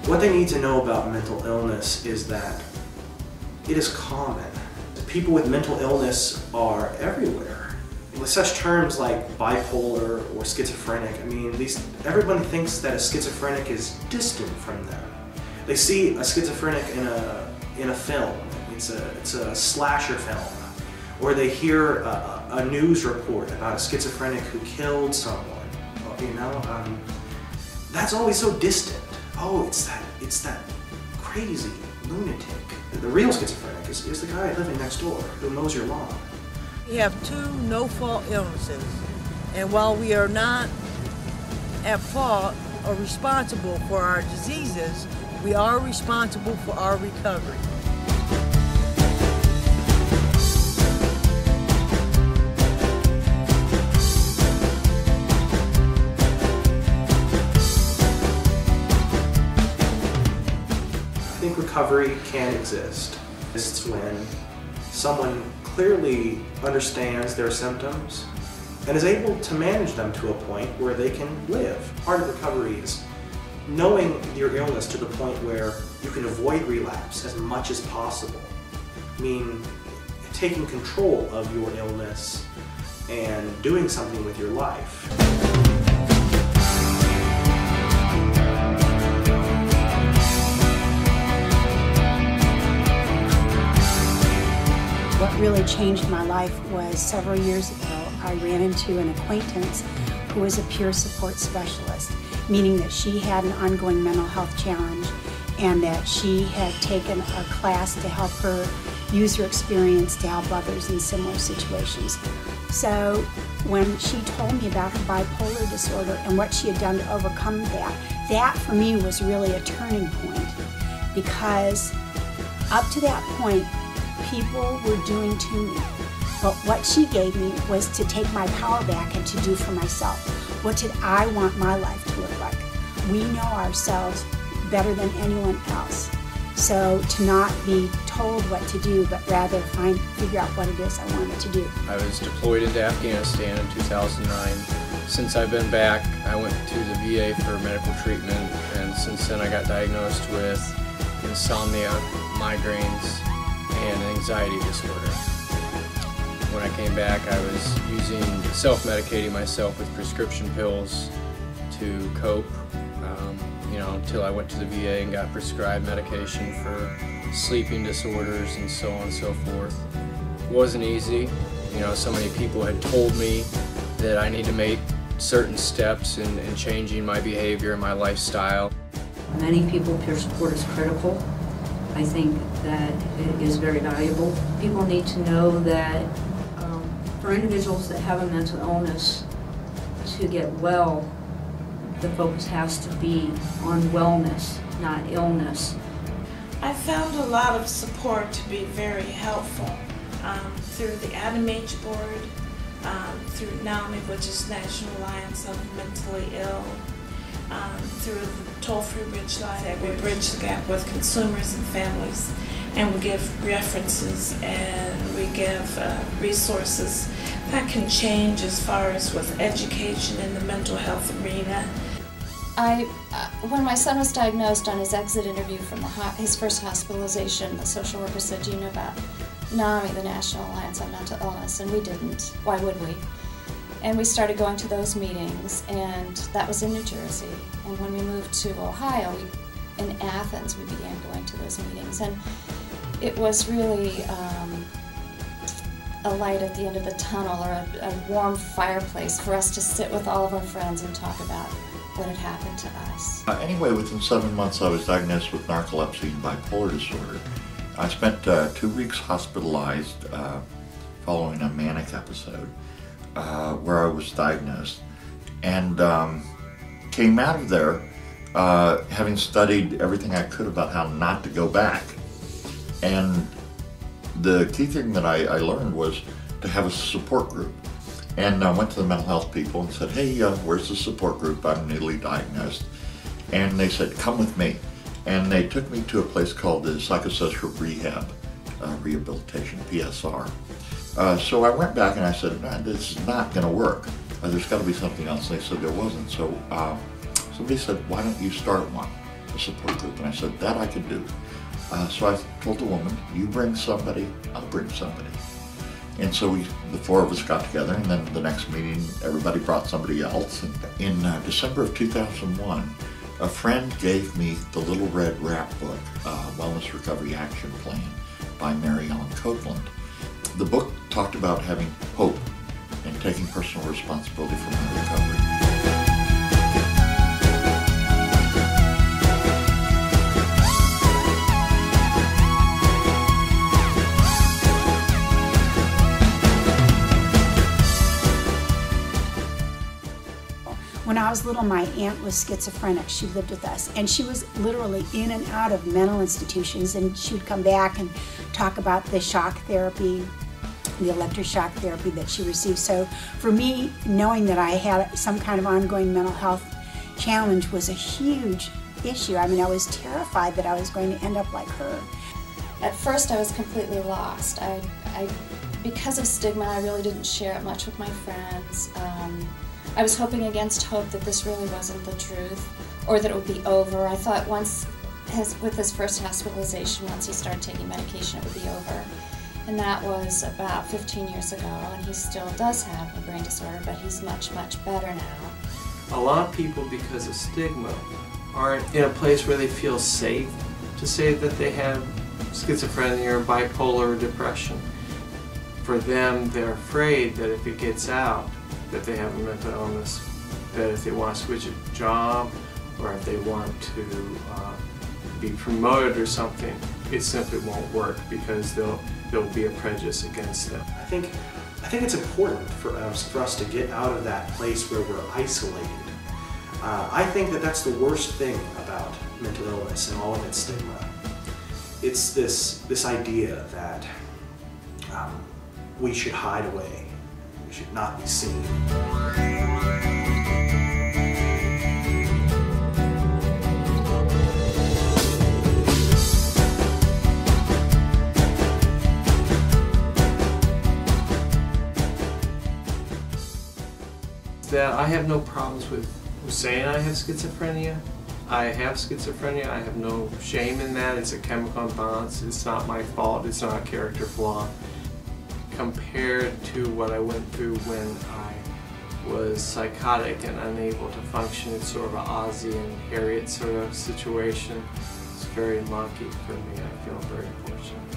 What they need to know about mental illness is that it is common. People with mental illness are everywhere. With such terms like bipolar or schizophrenic, I mean, everybody thinks that a schizophrenic is distant from them. They see a schizophrenic in a film. It's a slasher film. Or they hear a news report about a schizophrenic who killed someone. You know, that's always so distant. Oh, it's that crazy lunatic. The real schizophrenic is the guy living next door who mows your lawn. We have two no-fault illnesses, and while we are not at fault or responsible for our diseases, we are responsible for our recovery. I think recovery can exist. It's when someone clearly understands their symptoms and is able to manage them to a point where they can live. Part of recovery is knowing your illness to the point where you can avoid relapse as much as possible. I mean, taking control of your illness and doing something with your life. What really changed my life was several years ago, I ran into an acquaintance who was a peer support specialist, meaning that she had an ongoing mental health challenge and that she had taken a class to help her use her experience to help others in similar situations. So when she told me about her bipolar disorder and what she had done to overcome that for me was really a turning point, because up to that point, people were doing to me. But what she gave me was to take my power back and to do for myself. What did I want my life to look like? We know ourselves better than anyone else. So to not be told what to do, but rather figure out what it is I wanted to do. I was deployed into Afghanistan in 2009. Since I've been back, I went to the VA for medical treatment, and since then I got diagnosed with insomnia, migraines, and anxiety disorder. When I came back, I was self-medicating myself with prescription pills to cope, until I went to the VA and got prescribed medication for sleeping disorders and so on and so forth. It wasn't easy. So many people had told me that I need to make certain steps in changing my behavior and my lifestyle. Many people, peer support is critical. I think that it is very valuable. People need to know that for individuals that have a mental illness, to get well, the focus has to be on wellness, not illness. I found a lot of support to be very helpful through the ADAMH board, through NAMI, which is National Alliance of Mentally Ill, through the toll-free bridge line that we bridge the gap with consumers and families, and we give references and we give resources that can change as far as with education in the mental health arena. When my son was diagnosed on his exit interview from his first hospitalization, the social worker said, "Do you know about NAMI, the National Alliance on Mental Illness?" And we didn't. Why would we? And we started going to those meetings, and that was in New Jersey. And when we moved to Ohio, in Athens, we began going to those meetings. And it was really a light at the end of the tunnel, or a warm fireplace for us to sit with all of our friends and talk about what had happened to us. Anyway, within 7 months I was diagnosed with narcolepsy and bipolar disorder. I spent 2 weeks hospitalized following a manic episode where I was diagnosed, and came out of there having studied everything I could about how not to go back. And the key thing that I learned was to have a support group. And I went to the mental health people and said, "Hey, where's the support group? I'm newly diagnosed." And they said, "Come with me." And they took me to a place called the Psychosocial Rehab Rehabilitation, PSR. So I went back and I said, "No, this is not going to work. There's got to be something else." And they said there wasn't. So somebody said, "Why don't you start one?" a support group. And I said, that I could do. So I told the woman, you bring somebody, I'll bring somebody. And so the four of us got together, and then the next meeting, everybody brought somebody else. And in December of 2001, a friend gave me the Little Red Rap book, Wellness Recovery Action Plan by Mary Ellen Copeland. The book talked about having hope and taking personal responsibility for my recovery. When I was little, my aunt was schizophrenic. She lived with us, and she was literally in and out of mental institutions, and she would come back and talk about the shock therapy, the electroshock therapy that she received. So for me, knowing that I had some kind of ongoing mental health challenge was a huge issue. I mean, I was terrified that I was going to end up like her. At first, I was completely lost. Because of stigma, I really didn't share it much with my friends. I was hoping against hope that this really wasn't the truth, or that it would be over. I thought with his first hospitalization, once he started taking medication, it would be over. And that was about 15 years ago, and he still does have a brain disorder, but he's much, much better now. A lot of people, because of stigma, aren't in a place where they feel safe to say that they have schizophrenia or bipolar or depression. For them, they're afraid that if it gets out, that they have a mental illness, that if they want to switch a job or if they want to be promoted or something, it simply won't work because there'll be a prejudice against them. I think it's important for us to get out of that place where we're isolated. I think that that's the worst thing about mental illness and all of its stigma. It's this idea that we should hide away. We should not be seen. That I have no problems with saying I have schizophrenia. I have schizophrenia. I have no shame in that. It's a chemical imbalance. It's not my fault. It's not a character flaw. Compared to what I went through when I was psychotic and unable to function, it's sort of an Ozzie and Harriet sort of situation. It's very lucky for me. I feel very fortunate.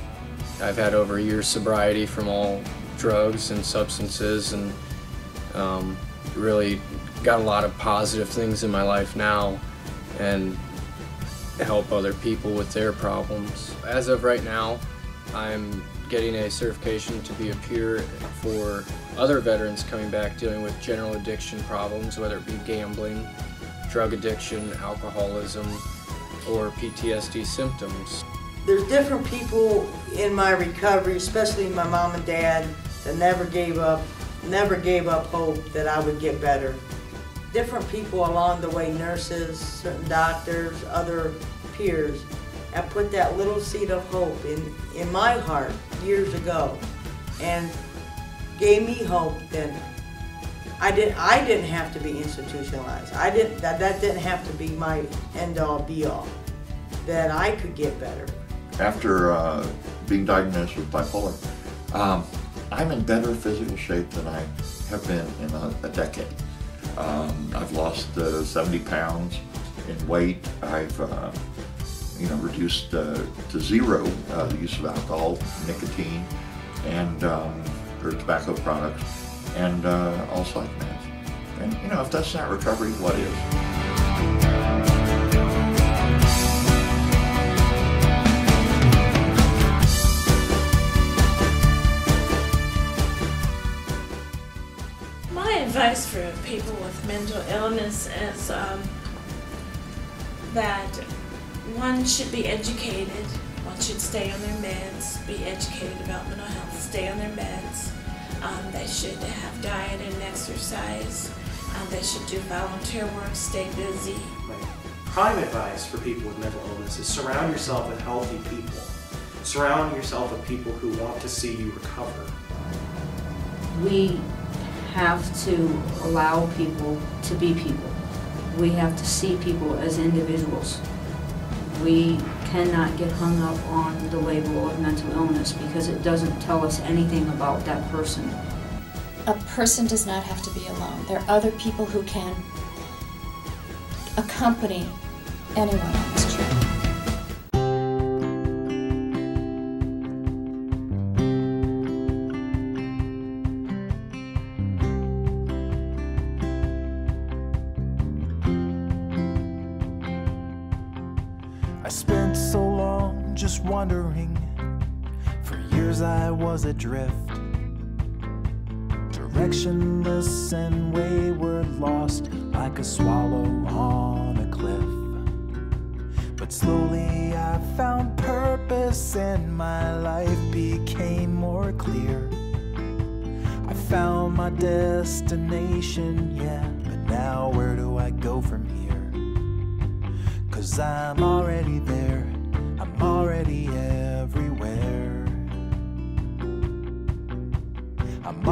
I've had over a year's sobriety from all drugs and substances, and really got a lot of positive things in my life now and help other people with their problems. As of right now, I'm getting a certification to be a peer for other veterans coming back dealing with general addiction problems, whether it be gambling, drug addiction, alcoholism, or PTSD symptoms. There's different people in my recovery, especially my mom and dad, that never gave up hope that I would get better. Different people along the way, nurses, certain doctors, other peers, have put that little seed of hope in my heart years ago and gave me hope that I didn't have to be institutionalized. That didn't have to be my end-all be-all, that I could get better. After being diagnosed with bipolar, I'm in better physical shape than I have been in a decade. I've lost 70 pounds in weight. I've reduced to zero the use of alcohol, nicotine, and or tobacco products, and all psych meds. And if that's not recovery, what is? Advice for people with mental illness is that one should be educated, one should stay on their meds, be educated about mental health, stay on their meds. They should have diet and exercise. They should do volunteer work, stay busy. My prime advice for people with mental illness is surround yourself with healthy people. Surround yourself with people who want to see you recover. We have to allow people to be people. We have to see people as individuals We cannot get hung up on the label of mental illness because it doesn't tell us anything about that person. A person does not have to be alone. There are other people who can accompany anyone on this journey. I spent so long just wondering. For years I was adrift, directionless and wayward, lost like a swallow on a cliff. But slowly I found purpose and my life became more clear. I found my destination, yeah, but now where do I go from here? 'Cause I'm already there, I'm already everywhere. I'm